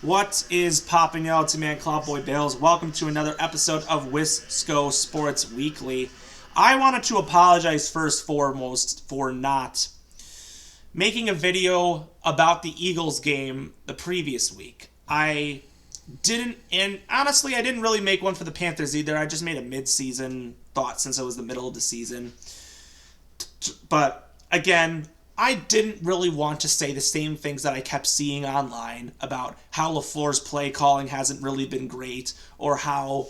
What is popping out to man, Cloudboy Bales? Welcome to another episode of Wisco Sports Weekly. I wanted to apologize first foremost for not making a video about the Eagles game the previous week. I didn't, and honestly, I didn't really make one for the Panthers either. I just made a mid-season thought since it was the middle of the season. But again, I didn't really want to say the same things that I kept seeing online about how LaFleur's play calling hasn't really been great, or how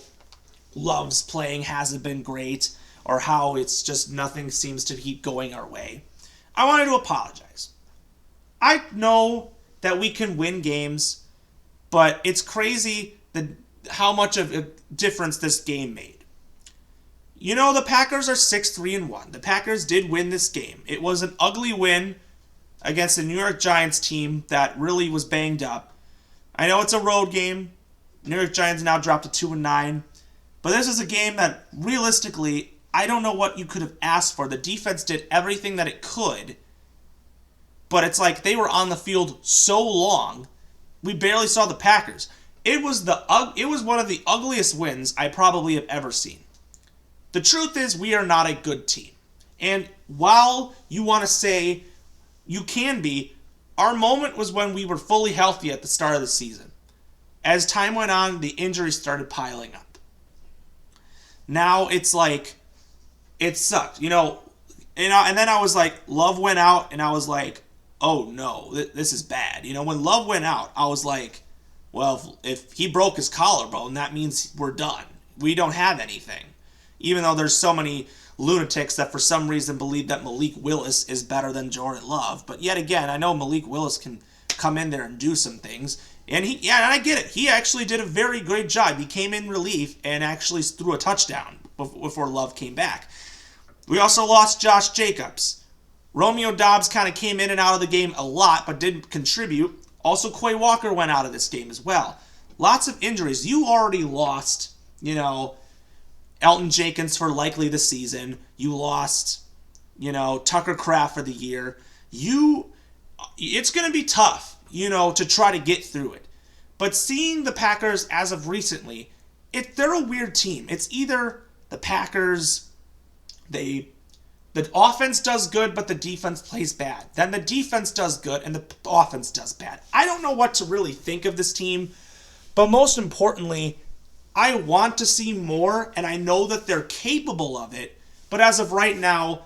Love's playing hasn't been great, or how it's just nothing seems to keep going our way. I wanted to apologize. I know that we can win games, but it's crazy how much of a difference this game made. You know, the Packers are 6-3-1. The Packers did win this game. It was an ugly win against the New York Giants team that really was banged up. I know it's a road game. New York Giants now dropped to 2-9. But this is a game that, realistically, I don't know what you could have asked for. The defense did everything that it could. But it's like they were on the field so long, we barely saw the Packers. It was one of the ugliest wins I probably have ever seen. The truth is, we are not a good team. And while you want to say you can be, our moment was when we were fully healthy at the start of the season. As time went on, the injuries started piling up. Now it's like, it sucked. And then I was like, Love went out, and I was like, oh no, this is bad. When Love went out, I was like, well, if he broke his collarbone, that means we're done. We don't have anything. Even though there's so many lunatics that for some reason believe that Malik Willis is better than Jordan Love. But yet again, I know Malik Willis can come in there and do some things. And and I get it. He actually did a very great job. He came in relief and actually threw a touchdown before Love came back. We also lost Josh Jacobs. Romeo Doubs kind of came in and out of the game a lot, but didn't contribute. Also, Quay Walker went out of this game as well. Lots of injuries. You already lost, Elton Jenkins for likely the season. You lost, Tucker Kraft for the year. It's going to be tough, to try to get through it. But seeing the Packers as of recently, they're a weird team. It's either the Packers, the offense does good, but the defense plays bad. Then the defense does good, and the offense does bad. I don't know what to really think of this team, but most importantly, I want to see more, and I know that they're capable of it. But as of right now,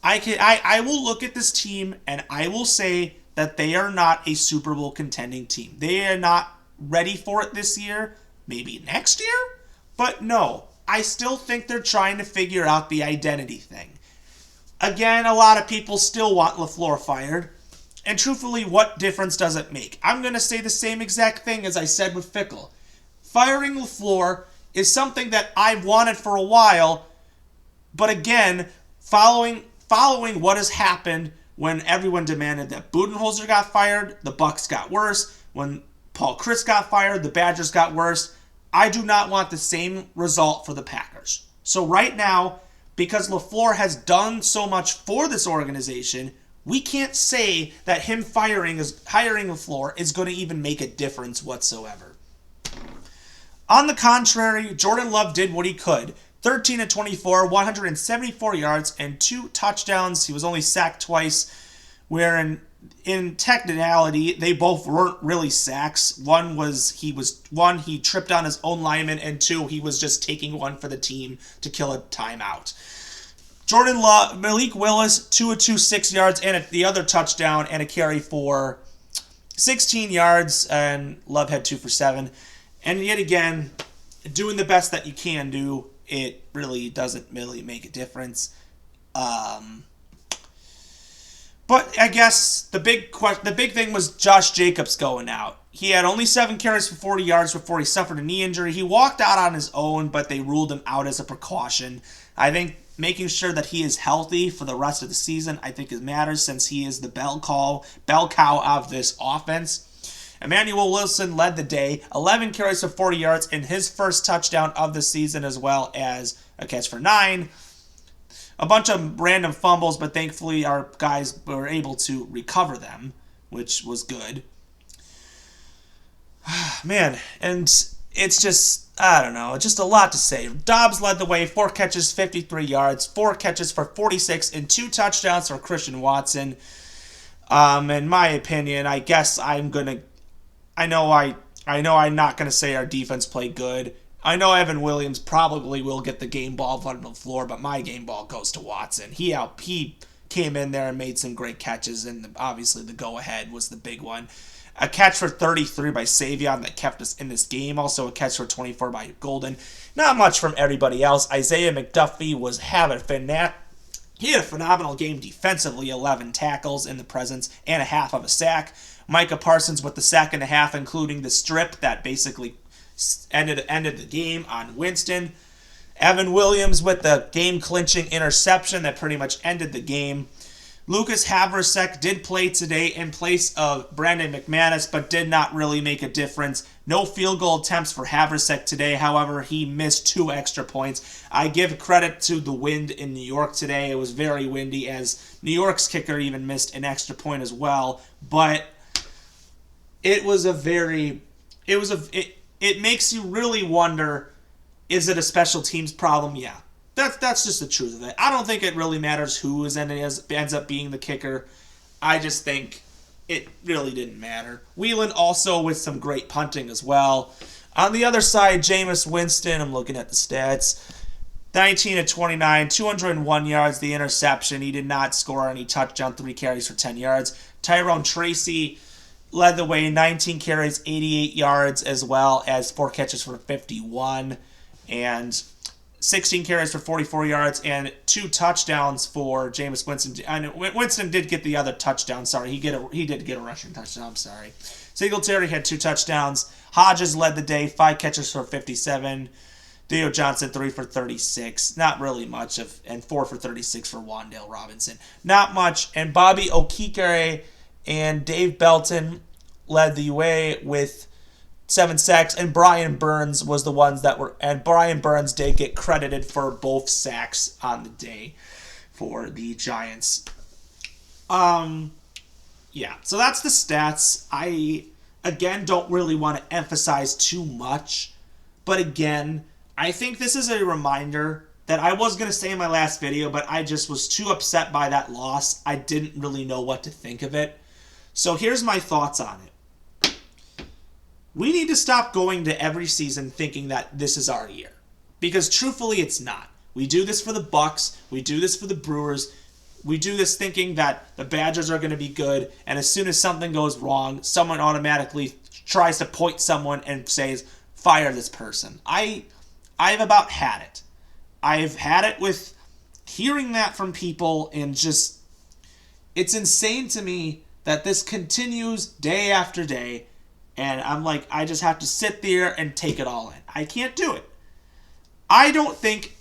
I will look at this team, and I will say that they are not a Super Bowl contending team. They are not ready for it this year. Maybe next year? But no, I still think they're trying to figure out the identity thing. Again, a lot of people still want LaFleur fired. And truthfully, what difference does it make? I'm going to say the same exact thing as I said with Fickle. Firing LaFleur is something that I've wanted for a while, but again, following what has happened when everyone demanded that Budenholzer got fired, the Bucs got worse. When Paul Chryst got fired, the Badgers got worse. I do not want the same result for the Packers. So right now, because LaFleur has done so much for this organization, we can't say that him hiring LaFleur is going to even make a difference whatsoever. On the contrary, Jordan Love did what he could. 13-24, 174 yards, and 2 touchdowns. He was only sacked twice, where in technicality, they both weren't really sacks. One, he tripped on his own lineman, and 2, he was just taking one for the team to kill a timeout. Jordan Love, Malik Willis, 2 of 2, 6 yards, and the other touchdown, and a carry for 16 yards, and Love had 2 for 7. And yet again, doing the best that you can do, it really doesn't really make a difference. But I guess the big thing was Josh Jacobs going out. He had only 7 carries for 40 yards before he suffered a knee injury. He walked out on his own, but they ruled him out as a precaution. I think making sure that he is healthy for the rest of the season, I think it matters, since he is the bell cow of this offense. Emmanuel Wilson led the day, 11 carries for 40 yards, and his first touchdown of the season, as well as a catch for 9. A bunch of random fumbles, but thankfully our guys were able to recover them, which was good. Man, and it's just, I don't know, just a lot to say. Dobbs led the way, 4 catches, 53 yards, 4 catches for 46, and 2 touchdowns for Christian Watson. In my opinion, I guess I know I'm not gonna say our defense played good. I know Evan Williams probably will get the game ball on the floor, but my game ball goes to Watson. He came in there and made some great catches, and obviously the go-ahead was the big one. A catch for 33 by Savion that kept us in this game. Also a catch for 24 by Golden. Not much from everybody else. Isaiah McDuffie he had a phenomenal game defensively, 11 tackles in the presence and a half of a sack. Micah Parsons with the sack and a half, including the strip that basically ended the game on Winston. Evan Williams with the game-clinching interception that pretty much ended the game. Lucas Havrasek did play today in place of Brandon McManus, but did not really make a difference. No field goal attempts for Havrasek today. However, he missed 2 extra points. I give credit to the wind in New York today. It was very windy, as New York's kicker even missed an extra point as well. But it makes you really wonder, is it a special teams problem? Yeah. That's just the truth of it. I don't think it really matters who ends up being the kicker. I just think it really didn't matter. Whelan also with some great punting as well. On the other side, Jameis Winston, I'm looking at the stats, 19 of 29, 201 yards, the interception. He did not score any touchdown, 3 carries for 10 yards. Tyrone Tracy led the way, 19 carries, 88 yards, as well as 4 catches for 51. And 16 carries for 44 yards and 2 touchdowns for Jameis Winston. And Winston did get the other touchdown. Sorry, he did get a rushing touchdown. I'm sorry. Singletary had 2 touchdowns. Hodges led the day, 5 catches for 57. Theo Johnson 3 for 36. Not really much and 4 for 36 for Wan'Dale Robinson. Not much. And Bobby Okikere and Dave Belton led the way with 7 sacks, and Brian Burns was the ones that were, and Brian Burns did get credited for both sacks on the day for the Giants. Yeah, so that's the stats. I, again, don't really want to emphasize too much, but again, I think this is a reminder that I was going to say in my last video, but I just was too upset by that loss. I didn't really know what to think of it. So here's my thoughts on it. We need to stop going to every season thinking that this is our year. Because truthfully, it's not. We do this for the Bucks. We do this for the Brewers. We do this thinking that the Badgers are going to be good, and as soon as something goes wrong, someone automatically tries to point someone and says, fire this person. I've about had it. I've had it with hearing that from people, and just, it's insane to me that this continues day after day. And I'm like, I just have to sit there and take it all in. I can't do it. I don't think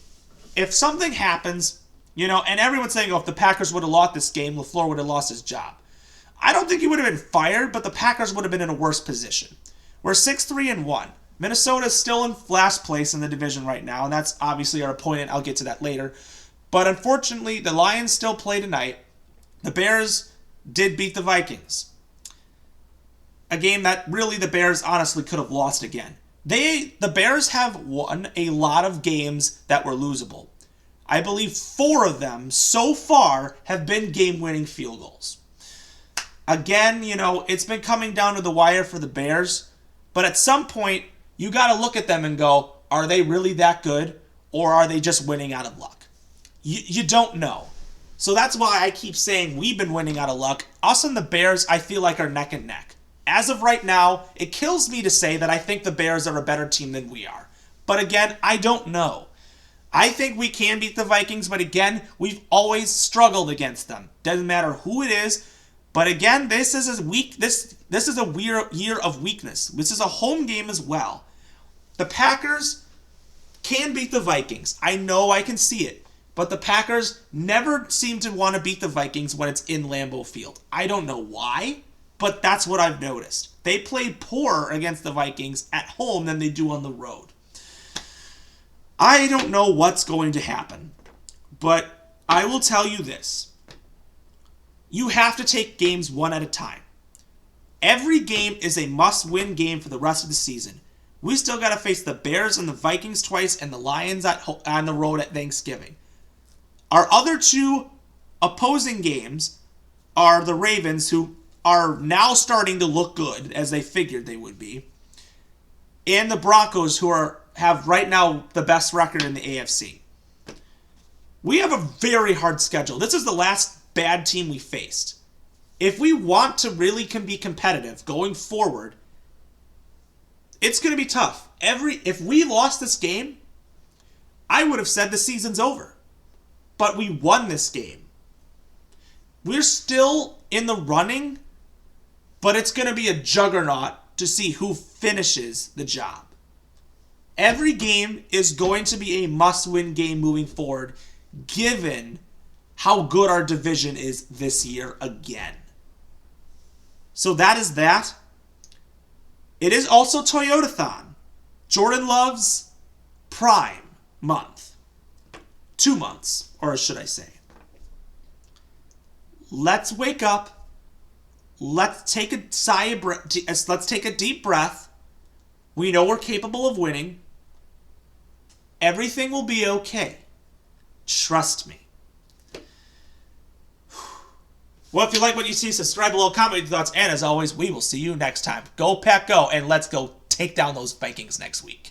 if something happens, and everyone's saying, if the Packers would have lost this game, LaFleur would have lost his job. I don't think he would have been fired, but the Packers would have been in a worse position. We're 6-3-1. Minnesota's still in last place in the division right now, and that's obviously our opponent. I'll get to that later. But unfortunately, the Lions still play tonight. The Bears did beat the Vikings. A game that really the Bears honestly could have lost again. The Bears have won a lot of games that were losable. I believe 4 of them so far have been game-winning field goals. Again, it's been coming down to the wire for the Bears, but at some point, you got to look at them and go, are they really that good, or are they just winning out of luck? You don't know. So that's why I keep saying we've been winning out of luck. Us and the Bears, I feel like, are neck and neck. As of right now, it kills me to say that I think the Bears are a better team than we are. But again, I don't know. I think we can beat the Vikings, but again, we've always struggled against them. Doesn't matter who it is. But again, this is a weird year of weakness. This is a home game as well. The Packers can beat the Vikings. I know I can see it. But the Packers never seem to want to beat the Vikings when it's in Lambeau Field. I don't know why. But that's what I've noticed. They play poorer against the Vikings at home than they do on the road. I don't know what's going to happen, but I will tell you this. You have to take games one at a time. Every game is a must-win game for the rest of the season. We still got to face the Bears and the Vikings twice and the Lions on the road at Thanksgiving. Our other two opposing games are the Ravens, who are now starting to look good, as they figured they would be, and the Broncos, who have right now the best record in the AFC. We have a very hard schedule. This is the last bad team we faced. If we want to really be competitive going forward, it's going to be tough. If we lost this game, I would have said the season's over. But we won this game. We're still in the running, but it's going to be a juggernaut to see who finishes the job. Every game is going to be a must-win game moving forward, given how good our division is this year again. So that is that. It is also Toyotathon, Jordan Love's Prime month. 2 months, or should I say. Let's wake up. Let's take a let's take a deep breath. We know we're capable of winning. Everything will be okay. Trust me. Well, if you like what you see, subscribe below, comment your thoughts, and as always, we will see you next time. Go Pack Go, and let's go take down those Vikings next week.